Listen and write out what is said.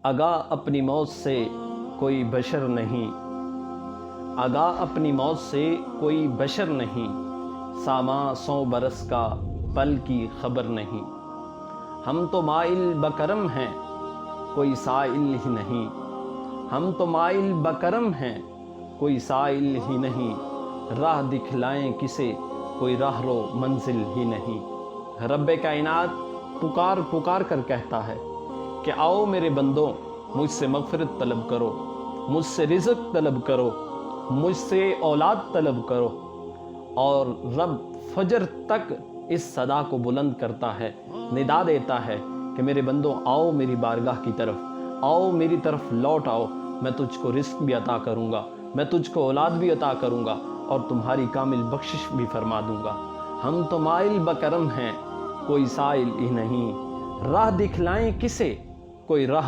آگاہ اپنی موت سے کوئی بشر نہیں، آگاہ اپنی موت سے کوئی بشر نہیں، ساماں 100 برس کا پل کی خبر نہیں۔ ہم تو مائل بکرم ہیں کوئی سائل ہی نہیں، ہم تو مائل بکرم ہیں کوئی سائل ہی نہیں، راہ دکھلائیں کسے کوئی راہ رو منزل ہی نہیں۔ رب کائنات پکار پکار کر کہتا ہے کہ آؤ میرے بندوں، مجھ سے مغفرت طلب کرو، مجھ سے رزق طلب کرو، مجھ سے اولاد طلب کرو۔ اور رب فجر تک اس صدا کو بلند کرتا ہے، ندا دیتا ہے کہ میرے بندوں آؤ میری بارگاہ کی طرف، آؤ میری طرف لوٹ آؤ، میں تجھ کو رزق بھی عطا کروں گا، میں تجھ کو اولاد بھی عطا کروں گا، اور تمہاری کامل بخشش بھی فرما دوں گا۔ ہم تو مائل بکرم ہیں کوئی سائل ہی نہیں، راہ دکھلائیں کسے کوئی راہ